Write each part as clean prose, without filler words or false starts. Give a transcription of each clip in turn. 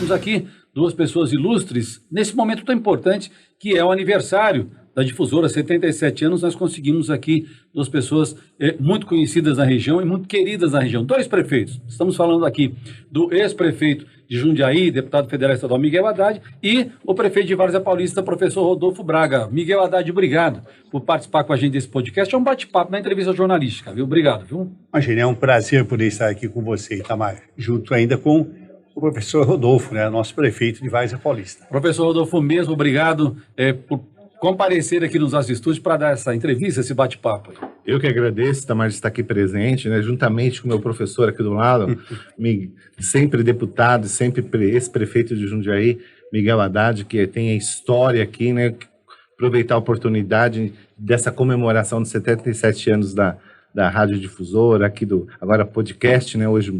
temos aqui duas pessoas ilustres nesse momento tão importante que é o aniversário da Difusora, 77 anos. Nós conseguimos aqui duas pessoas muito conhecidas na região e muito queridas na região. Dois prefeitos. Estamos falando aqui do ex-prefeito de Jundiaí, deputado federal estadual Miguel Haddad, e o prefeito de Várzea Paulista, professor Rodolfo Braga. Miguel Haddad, obrigado por participar com a gente desse podcast. É um bate-papo na entrevista jornalística, viu? Obrigado, viu? Imagina, é um prazer poder estar aqui com você, Itamar, junto ainda com o professor Rodolfo, né, nosso prefeito de Várzea Paulista. Professor Rodolfo mesmo, obrigado por comparecer aqui nos nossos estúdios para dar essa entrevista, esse bate-papo. Eu que agradeço, Itamar, de estar aqui presente, né, juntamente com o meu professor aqui do lado, sempre deputado, sempre ex-prefeito de Jundiaí, Miguel Haddad, que tem a história aqui, né, aproveitar a oportunidade dessa comemoração de 77 anos da Rádio Difusora, aqui agora podcast, né, hoje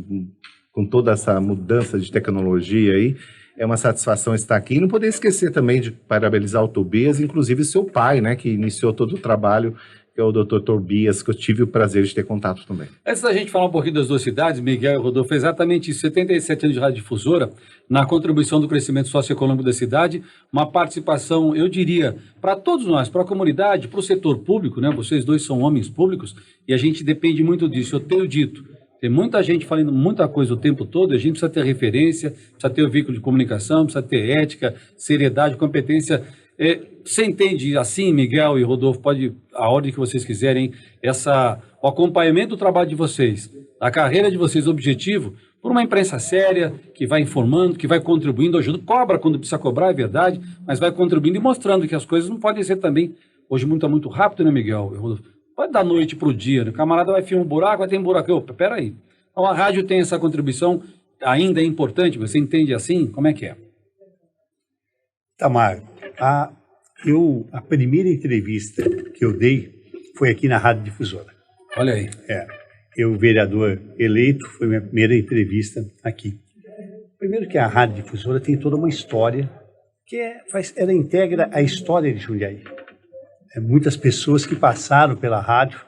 com toda essa mudança de tecnologia aí. É uma satisfação estar aqui. E não poder esquecer também de parabenizar o Tobias, inclusive seu pai, né, que iniciou todo o trabalho, que é o Dr. Tobias, que eu tive o prazer de ter contato também. Antes da gente falar um pouquinho das duas cidades, Miguel e Rodolfo, exatamente isso, 77 anos de Rádio Difusora, na contribuição do crescimento socioeconômico da cidade, uma participação, eu diria, para todos nós, para a comunidade, para o setor público, né? Vocês dois são homens públicos e a gente depende muito disso. Eu tenho dito, tem muita gente falando muita coisa o tempo todo, a gente precisa ter referência, precisa ter o veículo de comunicação, precisa ter ética, seriedade, competência. Você entende assim, Miguel e Rodolfo, pode, a ordem que vocês quiserem, o acompanhamento do trabalho de vocês, a carreira de vocês, o objetivo, por uma imprensa séria, que vai informando, que vai contribuindo, ajuda, cobra quando precisa cobrar, é verdade, mas vai contribuindo e mostrando que as coisas não podem ser também, hoje muito rápido, né, Miguel e Rodolfo? Pode dar noite para o dia, né? O camarada vai filmar um buraco, vai ter um buraco. Opa, peraí. Então a rádio tem essa contribuição, ainda é importante, você entende assim? Como é que é? Tamar, a primeira entrevista que eu dei foi aqui na Rádio Difusora. Olha aí. Eu, vereador eleito, foi minha primeira entrevista aqui. Primeiro que a Rádio Difusora tem toda uma história, ela integra a história de Jundiaí. Muitas pessoas que passaram pela rádio,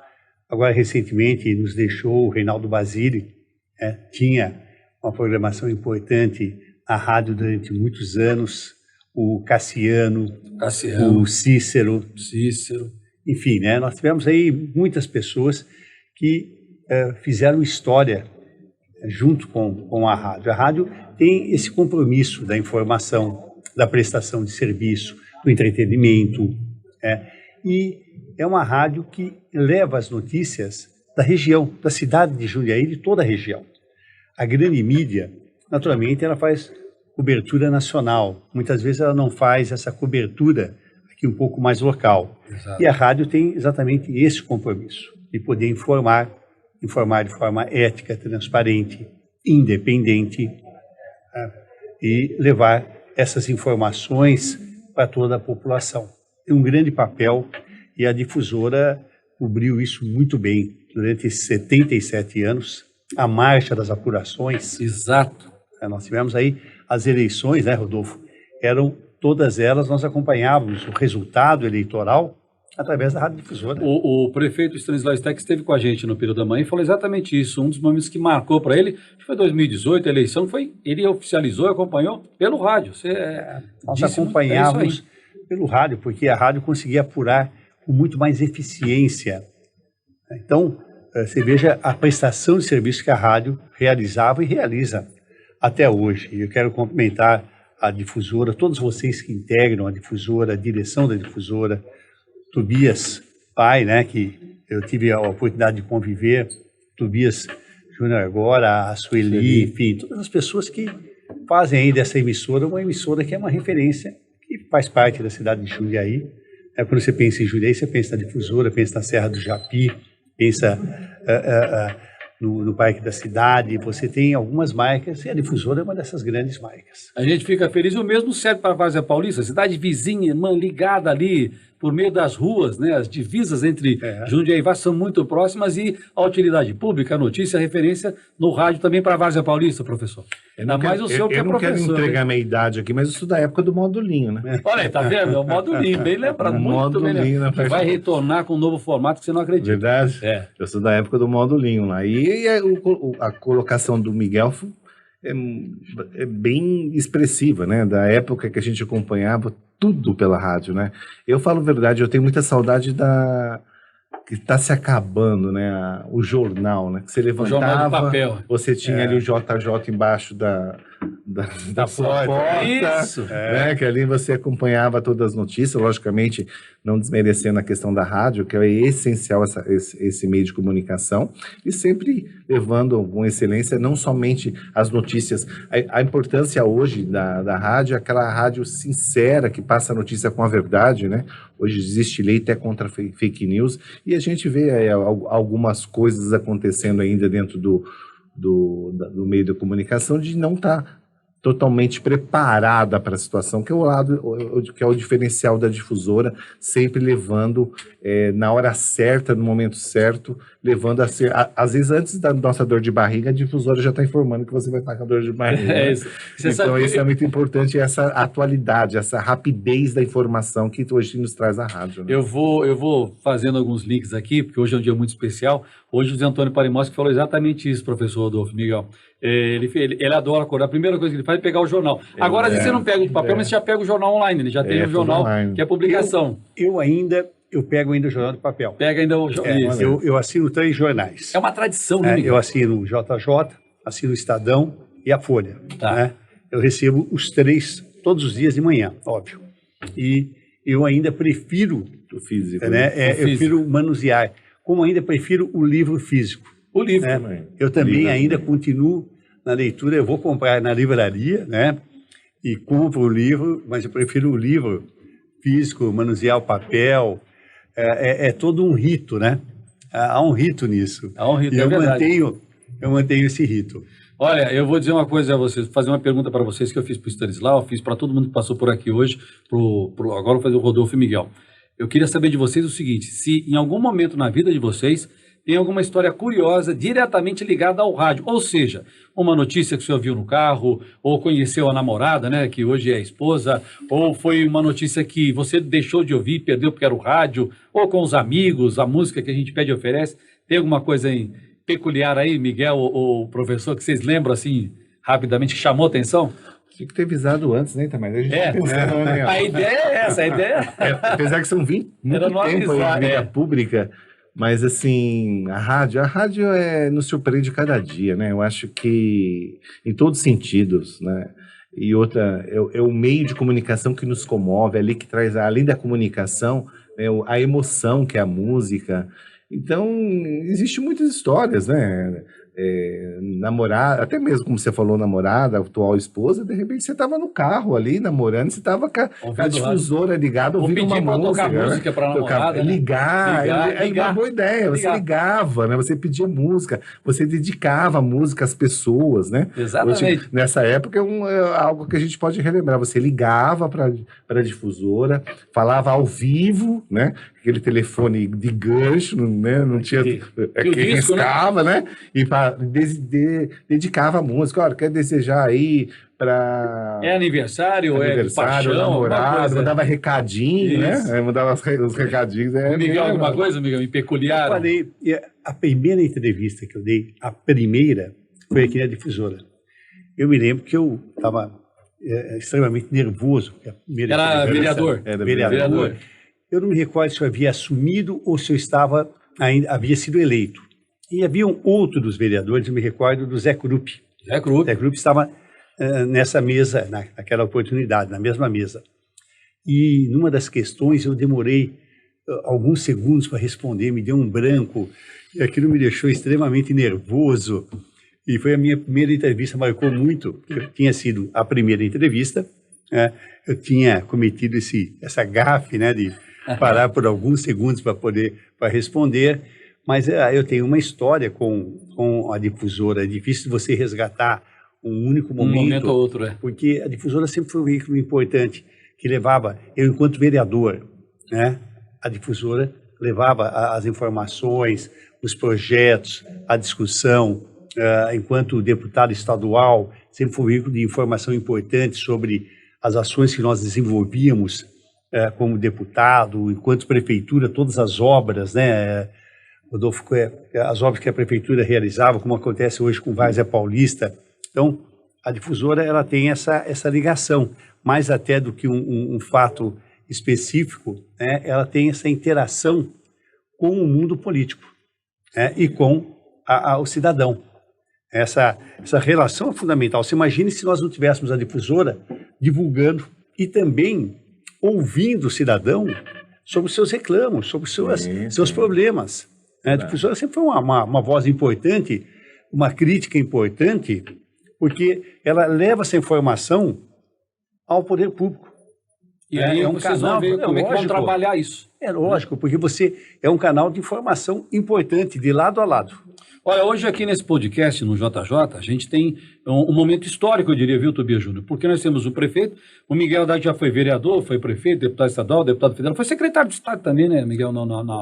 agora recentemente nos deixou o Reinaldo Basile, tinha uma programação importante na rádio durante muitos anos, o Cassiano. O Cícero. Enfim, né, nós tivemos aí muitas pessoas que fizeram história junto com a rádio. A rádio tem esse compromisso da informação, da prestação de serviço, do entretenimento, e é uma rádio que leva as notícias da região, da cidade de Jundiaí, de toda a região. A grande mídia, naturalmente, ela faz cobertura nacional. Muitas vezes ela não faz essa cobertura aqui um pouco mais local. Exato. E a rádio tem exatamente esse compromisso, de poder informar de forma ética, transparente, independente, e levar essas informações para toda a população. Tem um grande papel e a Difusora cobriu isso muito bem durante esses 77 anos, a marcha das apurações. Exato. Nós tivemos aí as eleições, né, Rodolfo? Todas elas, nós acompanhávamos o resultado eleitoral através da Rádio Difusora. O prefeito Stanislau Steck esteve com a gente no período da manhã e falou exatamente isso. Um dos momentos que marcou para ele foi 2018, a eleição, ele oficializou e acompanhou pelo rádio. Nós acompanhávamos pelo rádio, porque a rádio conseguia apurar com muito mais eficiência. Então, você veja a prestação de serviço que a rádio realizava e realiza até hoje. Eu quero cumprimentar a Difusora, todos vocês que integram a Difusora, a direção da Difusora, Tobias, pai, né, que eu tive a oportunidade de conviver, Tobias Júnior agora, a Sueli, enfim, todas as pessoas que fazem aí dessa emissora uma emissora que é uma referência, que faz parte da cidade de Jundiaí. Quando você pensa em Jundiaí, você pensa na Difusora, pensa na Serra do Japi, pensa no Parque da Cidade, você tem algumas marcas, e a Difusora é uma dessas grandes marcas. A gente fica feliz, o mesmo serve para a Várzea Paulista, cidade vizinha, irmã, ligada ali, por meio das ruas, né, as divisas entre Jundiaí e Várzea são muito próximas, e a utilidade pública, a notícia, a referência no rádio também para a Várzea Paulista, professor. Ainda mais o senhor que é professor. Eu não quero entregar minha idade aqui, mas eu sou da época do modulinho, né? Olha aí, tá vendo? É o modulinho, bem lembrado, muito bem lembrado. Que vai retornar com um novo formato que você não acredita. Verdade? Eu sou da época do modulinho lá. E a colocação do Miguel é bem expressiva, né? Da época que a gente acompanhava tudo pela rádio, né? Eu falo a verdade, eu tenho muita saudade que está se acabando, né? O jornal, né? Que você O jornal de levantava, papel. você tinha ali o JJ embaixo da sua porta. Isso. Né? Que ali você acompanhava todas as notícias, logicamente não desmerecendo a questão da rádio, que é essencial esse meio de comunicação, e sempre levando com excelência não somente as notícias. A importância hoje da rádio é aquela rádio sincera, que passa a notícia com a verdade, né? Hoje existe lei até contra fake news, e a gente vê algumas coisas acontecendo ainda dentro do meio da comunicação de não estar totalmente preparada para a situação, que é que é o diferencial da difusora, sempre levando na hora certa, no momento certo, levando a ser, às vezes antes da nossa dor de barriga, a difusora já está informando que você vai estar com a dor de barriga. Né? Isso. Então isso é muito importante, essa atualidade, essa rapidez da informação que hoje nos traz a rádio. Né? Eu vou fazendo alguns links aqui, porque hoje é um dia muito especial. Hoje o José Antônio Parimoschi falou exatamente isso, professor Rodolfo Miguel. Ele adora acordar. A primeira coisa que ele faz é pegar o jornal. Agora, às vezes você não pega o papel, mas você já pega o jornal online. Ele já tem o jornal, online. que é publicação. Eu pego ainda o jornal de papel. Pega ainda o jornal. Eu assino 3 jornais. É uma tradição, né, Miguel? Eu assino o JJ, assino o Estadão e a Folha. Tá. Né? Eu recebo os 3 todos os dias de manhã, óbvio. E eu ainda prefiro O físico. né? Eu físico. prefiro manusear, como ainda prefiro o livro físico. O livro. Né? também. Eu também Livro ainda também. continuo na leitura, eu vou comprar na livraria, né? E compro o livro, mas eu prefiro o livro físico, manusear o papel. É todo um rito, né? Há um rito nisso. Há um rito, e é verdade. eu mantenho esse rito. Olha, eu vou dizer uma coisa a vocês, vou fazer uma pergunta para vocês que eu fiz para o Stanislau, fiz para todo mundo que passou por aqui hoje, agora eu vou fazer o Rodolfo e Miguel. Eu queria saber de vocês o seguinte, se em algum momento na vida de vocês tem alguma história curiosa diretamente ligada ao rádio, ou seja, uma notícia que o senhor viu no carro, ou conheceu a namorada, né, que hoje é a esposa, ou foi uma notícia que você deixou de ouvir, perdeu porque era o rádio, ou com os amigos, a música que a gente pede e oferece. Tem alguma coisa peculiar aí, Miguel ou professor, que vocês lembram assim, rapidamente, que chamou atenção? Tinha que ter avisado antes, né, Itamar? A gente pensando, né? A ideia é essa, a ideia Apesar que são 20 muito Era não tempo avisar, em vida pública, mas assim, a rádio nos surpreende cada dia, né? Eu acho que em todos os sentidos, né? E outra, é o meio de comunicação que nos comove, é ali que traz, além da comunicação, né, a emoção que é a música. Então, existem muitas histórias, né? Namorada, até mesmo como você falou, namorada, atual esposa, de repente você estava no carro ali, namorando, você estava com a difusora ligada, ouvindo uma música. Tocar música para a namorada, né? Ligar, é uma boa ideia, você ligava, né? Você pedia música, você dedicava a música às pessoas, né? Exatamente. Hoje, nessa época é algo que a gente pode relembrar, você ligava para a difusora, falava ao vivo, né? Aquele telefone de gancho, né? Não tinha... Que riscava, né? E dedicava a música. Olha, quer desejar aí para... É aniversário de paixão, namorado, mandava recadinho, Isso. né? Mandava os recadinhos. Miguel, alguma coisa, Miguel, peculiar? Eu falei, a primeira entrevista que eu dei, a primeira, foi aqui na difusora. Eu me lembro que eu estava extremamente nervoso. Era vereador. Era vereador. Eu não me recordo se eu havia assumido ou se eu havia sido eleito. E havia um outro dos vereadores, eu me recordo, do Zé Krupp. Zé Krupp estava nessa mesa, naquela oportunidade, na mesma mesa. E numa das questões eu demorei alguns segundos para responder, me deu um branco, e aquilo me deixou extremamente nervoso. E foi a minha primeira entrevista, marcou muito. Tinha sido a primeira entrevista, eu tinha cometido essa gafe, né, de parar por alguns segundos para responder, mas eu tenho uma história com a difusora. É difícil você resgatar um único momento. Um momento ou outro, porque a difusora sempre foi um veículo importante, que levava, eu enquanto vereador, né, a difusora levava as informações, os projetos, a discussão, enquanto deputado estadual, sempre foi um veículo de informação importante sobre as ações que nós desenvolvíamos como deputado, enquanto prefeitura, todas as obras, né, Rodolfo, as obras que a prefeitura realizava, como acontece hoje com Várzea Paulista. Então, a difusora ela tem essa ligação, mais até do que um fato específico, né? Ela tem essa interação com o mundo político, né? E com o cidadão. Essa relação é fundamental. Você imagine se nós não tivéssemos a difusora divulgando e também ouvindo o cidadão sobre os seus reclamos, sobre os seus problemas. A difusora sempre foi uma voz importante, uma crítica importante, porque ela leva essa informação ao poder público. E aí vocês vão ver como é que vão trabalhar isso. É lógico, porque você é um canal de informação importante, de lado a lado. Olha, hoje aqui nesse podcast, no JJ, a gente tem um momento histórico, eu diria, viu, Tobias Júnior? Porque nós temos o prefeito, o Miguel Haddad já foi vereador, foi prefeito, deputado estadual, deputado federal, foi secretário de Estado também, né, Miguel?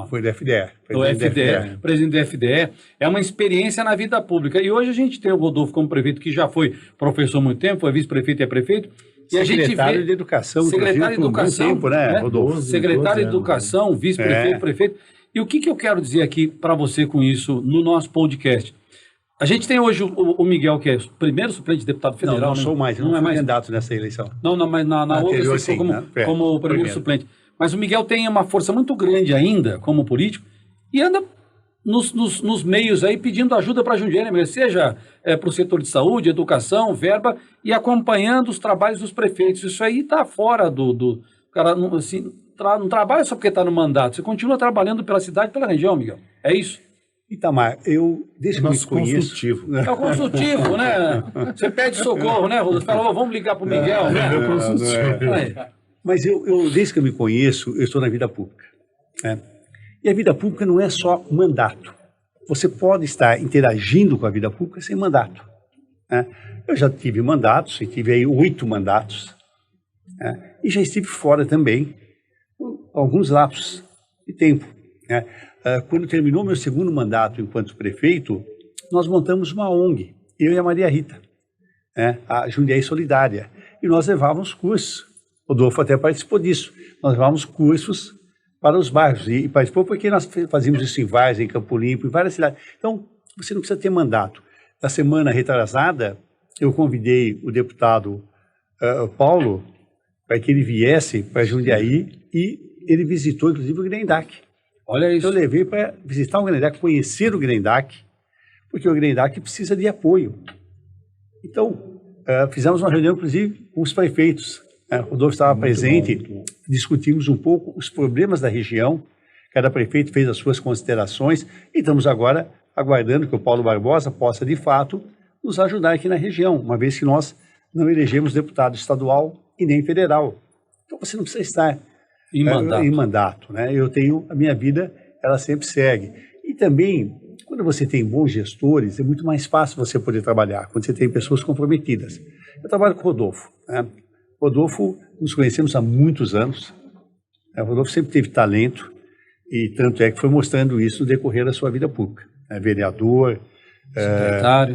Foi do FDE. Presidente do FDE. É uma experiência na vida pública. E hoje a gente tem o Rodolfo como prefeito, que já foi professor há muito tempo, foi vice-prefeito e é prefeito. E a gente secretário de Educação, secretário de Educação, tempo, né, Rodolfo? Secretário de Educação, vice-prefeito, prefeito. E o que eu quero dizer aqui para você com isso no nosso podcast? A gente tem hoje o Miguel, que é o primeiro suplente de deputado federal. Não sou mais, não é mais candidato nessa eleição. Não, mas na outra você ficou como o primeiro suplente. Mas o Miguel tem uma força muito grande ainda como político e anda nos meios aí pedindo ajuda para Jundiaí, né? Seja para o setor de saúde, educação, verba e acompanhando os trabalhos dos prefeitos. Isso aí está fora do cara, assim, não trabalha só porque está no mandato, você continua trabalhando pela cidade e pela região, Miguel. É isso? Itamar, desde que eu me conheço... É o consultivo, né? Você pede socorro, né, Rodolfo? Você fala, vamos ligar para o Miguel, né? Mas desde que eu me conheço, eu estou na vida pública. Né? E a vida pública não é só mandato. Você pode estar interagindo com a vida pública sem mandato. Né? Eu já tive mandatos, e tive aí 8 mandatos. Né? E já estive fora também, alguns lapsos de tempo. Né? Quando terminou meu segundo mandato enquanto prefeito, nós montamos uma ONG, eu e a Maria Rita, né? A Jundiaí Solidária, e nós levávamos cursos. O Rodolfo até participou disso. Nós levávamos cursos para os bairros, e participou porque nós fazíamos isso em Várzea, em Campo Limpo, em várias cidades. Então, você não precisa ter mandato. Na semana retrasada, eu convidei o deputado Paulo para que ele viesse para Jundiaí e ele visitou, inclusive, o Grendac. Olha isso. Eu levei para visitar o Grendac, conhecer o Grendac, porque o Grendac precisa de apoio. Então, fizemos uma reunião, inclusive, com os prefeitos. O Rodolfo estava presente, discutimos um pouco os problemas da região, cada prefeito fez as suas considerações e estamos agora aguardando que o Paulo Barbosa possa, de fato, nos ajudar aqui na região, uma vez que nós não elegemos deputado estadual e nem federal. Então, você não precisa estar em mandato, né? Eu tenho a minha vida, ela sempre segue. E também, quando você tem bons gestores, é muito mais fácil você poder trabalhar, quando você tem pessoas comprometidas. Eu trabalho com o Rodolfo, né? Rodolfo, nos conhecemos há muitos anos. O Rodolfo sempre teve talento e tanto é que foi mostrando isso no decorrer da sua vida pública. Vereador,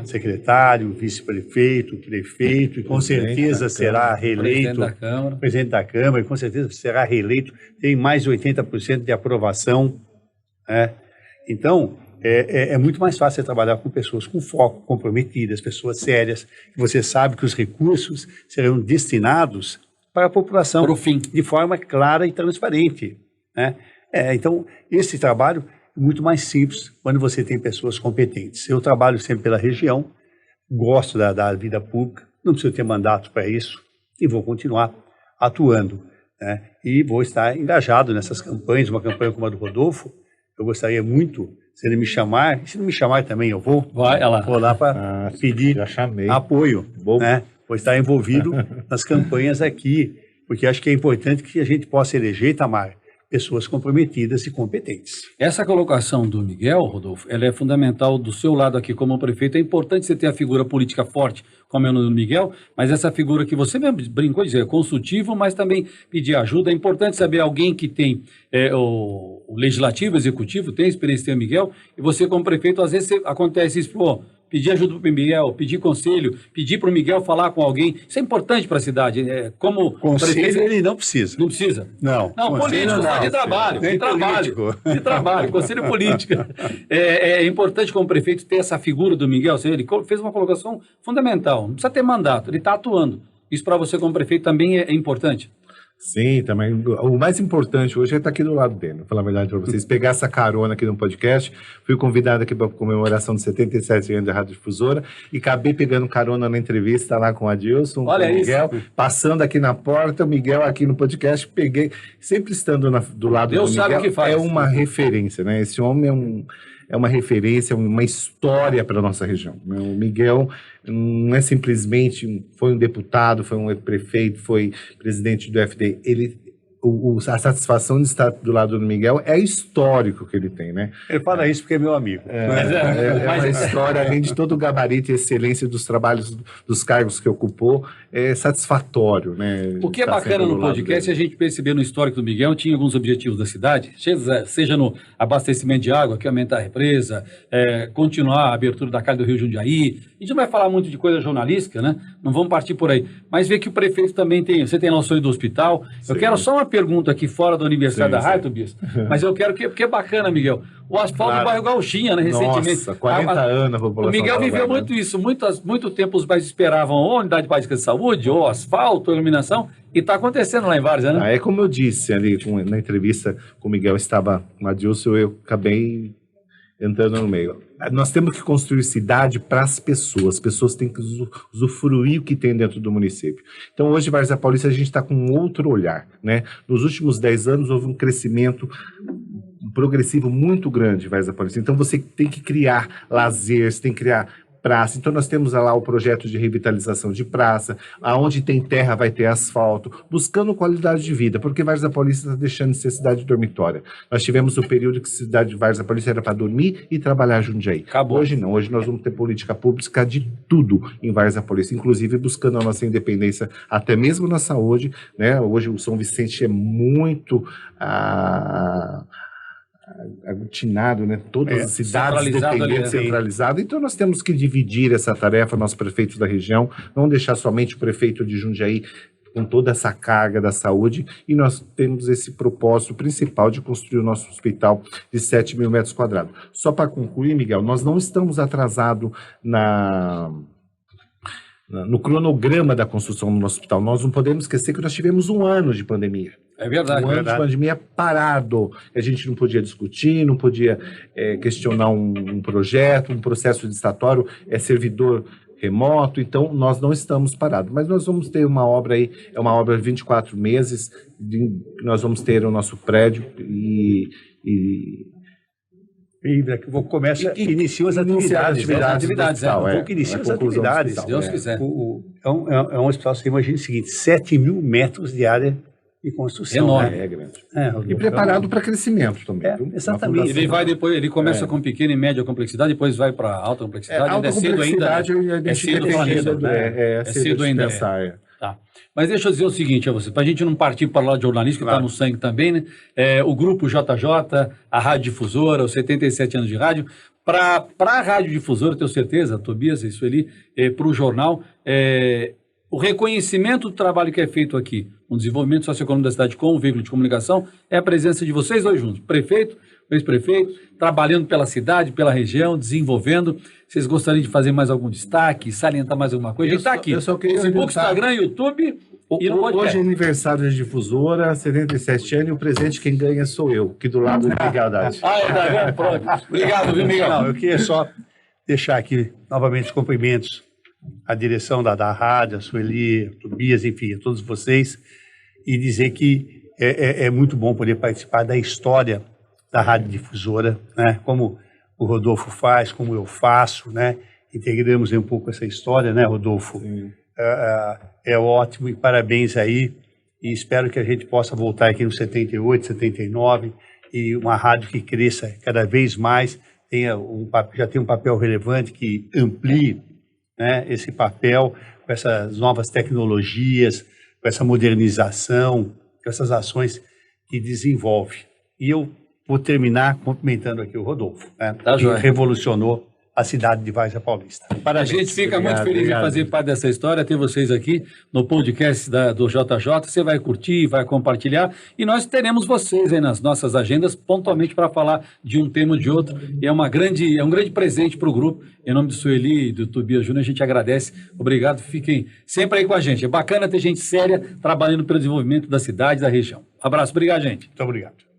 secretário, vice-prefeito, prefeito, e com certeza será reeleito. Presidente da Câmara, e com certeza será reeleito. Tem mais de 80% de aprovação. Né? Então, é muito mais fácil você trabalhar com pessoas com foco, comprometidas, pessoas sérias, que você sabe que os recursos serão destinados para a população de forma clara e transparente. Né? Então, esse trabalho é muito mais simples quando você tem pessoas competentes. Eu trabalho sempre pela região, gosto da vida pública, não preciso ter mandato para isso e vou continuar atuando. Né? E vou estar engajado nessas campanhas, uma campanha como a do Rodolfo. Eu gostaria muito, se ele me chamar, e se não me chamar também eu vou. Vou lá para pedir apoio. Né? Vou estar envolvido nas campanhas aqui, porque acho que é importante que a gente possa eleger, Itamar, pessoas comprometidas e competentes. Essa colocação do Miguel, Rodolfo, ela é fundamental do seu lado aqui como prefeito. É importante você ter a figura política forte, como é o do Miguel, mas essa figura que você mesmo brincou de dizer, consultivo, mas também pedir ajuda. É importante saber alguém que tem o legislativo, executivo, tem experiência, tem o Miguel, e você como prefeito, às vezes acontece isso, pedir ajuda para o Miguel, pedir conselho, pedir para o Miguel falar com alguém. Isso é importante para a cidade. Como Conselho ele não precisa. Não precisa? Não. Não, político, só de trabalho. Nem De trabalho. político. De trabalho, conselho político. É importante como prefeito ter essa figura do Miguel. Ele fez uma colocação fundamental. Não precisa ter mandato, ele está atuando. Isso para você como prefeito também é importante. Sim, também. O mais importante hoje é estar aqui do lado dele, vou falar a verdade para vocês. Pegar essa carona aqui no podcast. Fui convidado aqui para a comemoração de 77 anos da Rádio Difusora e acabei pegando carona na entrevista lá com o Adilson, Olha com o Miguel, isso. Passando aqui na porta, o Miguel aqui no podcast, peguei, sempre estando do lado Deus do sabe Miguel, o que faz. é uma referência, né? Esse homem é uma referência, uma história para a nossa região. O Miguel não é simplesmente, foi um deputado, foi um prefeito, foi presidente do FD, a satisfação de estar do lado do Miguel é histórico que ele tem, né? Ele fala isso porque é meu amigo. É uma história, além de todo o gabarito e excelência dos trabalhos, dos cargos que ocupou, é satisfatório, né? O que é bacana no podcast é a gente perceber no histórico do Miguel, tinha alguns objetivos da cidade, seja no abastecimento de água, que é aumentar a represa, continuar a abertura da calha do Rio Jundiaí. A gente não vai falar muito de coisa jornalística, né? Não vamos partir por aí. Mas ver que o prefeito também tem, você tem lá o sonho do hospital. Eu quero só uma pergunta aqui fora do aniversário da rádio, Tobias, mas eu quero porque é bacana, Miguel. O asfalto do bairro Gauchinha, né, recentemente. Nossa, 40 anos a população. O Miguel viveu muito isso. Muito tempo os pais esperavam ou unidade básica de saúde, ou asfalto, ou iluminação, e está acontecendo lá em Várzea, né? É como eu disse ali na entrevista com o Miguel, estava com a Adilson, eu acabei entrando no meio. Nós temos que construir cidade para as pessoas têm que usufruir o que tem dentro do município. Então hoje, Várzea Paulista, a gente está com outro olhar, né? Nos últimos 10 anos houve um crescimento progressivo muito grande, Várzea Paulista. Então você tem que criar lazer, você tem que criar praça. Então nós temos lá o projeto de revitalização de praça, aonde tem terra vai ter asfalto, buscando qualidade de vida, porque Várzea Paulista está deixando de ser cidade dormitória. Nós tivemos o período que a cidade de Várzea Paulista era para dormir e trabalhar Jundiaí. Acabou. Hoje não, hoje nós vamos ter política pública de tudo em Várzea Paulista, inclusive buscando a nossa independência, até mesmo na saúde, né? Hoje o São Vicente é muito aglutinado, né? Todas as cidades dependentes, centralizado. Então nós temos que dividir essa tarefa, nós prefeitos da região, não deixar somente o prefeito de Jundiaí com toda essa carga da saúde, e nós temos esse propósito principal de construir o nosso hospital de 7 mil metros quadrados. Só para concluir, Miguel, nós não estamos atrasados no cronograma da construção do nosso hospital. Nós não podemos esquecer que nós tivemos um ano de pandemia. É verdade. Um ano de pandemia parado. A gente não podia discutir, não podia questionar um projeto, um processo licitatório, servidor remoto, então nós não estamos parados. Mas nós vamos ter uma obra aí, é uma obra de 24 meses, nós vamos ter o nosso prédio e iniciam as atividades. Vou que iniciam as atividades. Se Deus quiser. É um hospital, você imagina o seguinte, 7 mil metros de área de construção. Enorme. Né? É grande. E preparado para crescimento também. Viu? Exatamente. Ele vai depois, ele começa com pequena e média complexidade, depois vai para alta complexidade. Alta complexidade, é cedo ainda. É cedo ainda. Tá. Mas deixa eu dizer o seguinte a você, para a gente não partir para lá de jornalismo, que está no sangue também, né? O grupo JJ, a Rádio Difusora, os 77 anos de rádio, para a Rádio Difusora, tenho certeza, Tobias e Sueli, para o jornal, o reconhecimento do trabalho que é feito aqui, o desenvolvimento socioeconômico da cidade com o veículo de comunicação, é a presença de vocês dois juntos, prefeito, ex-prefeito, trabalhando pela cidade, pela região, desenvolvendo. Vocês gostariam de fazer mais algum destaque, salientar mais alguma coisa? A gente está aqui, eu só queria Facebook, Instagram, YouTube e no podcast. Hoje é aniversário de Difusora, 77 anos, e o presente quem ganha sou eu, aqui do lado do Miguel Haddad. Tá vendo? Pronto. Obrigado, viu, Miguel? Não, eu queria só deixar aqui novamente os cumprimentos à direção da rádio, a Sueli, a Tobias, enfim, a todos vocês, e dizer que é muito bom poder participar da história da Rádio Difusora, né? Como o Rodolfo faz, como eu faço, né? Integramos um pouco essa história, né, Rodolfo? É ótimo e parabéns aí, e espero que a gente possa voltar aqui no 78, 79, e uma rádio que cresça cada vez mais, já tem um papel relevante que amplie, né, esse papel com essas novas tecnologias, com essa modernização, com essas ações que desenvolve. E eu vou terminar cumprimentando aqui o Rodolfo, né, que revolucionou a cidade de Várzea Paulista. A gente fica muito feliz em fazer parte dessa história, ter vocês aqui no podcast do JJ. Você vai curtir, vai compartilhar e nós teremos vocês aí nas nossas agendas pontualmente para falar de um tema ou de outro. E é um grande presente para o grupo. Em nome do Sueli e do Tobias Júnior, a gente agradece. Obrigado, fiquem sempre aí com a gente. É bacana ter gente séria trabalhando pelo desenvolvimento da cidade, da região. Abraço, obrigado, gente. Muito obrigado.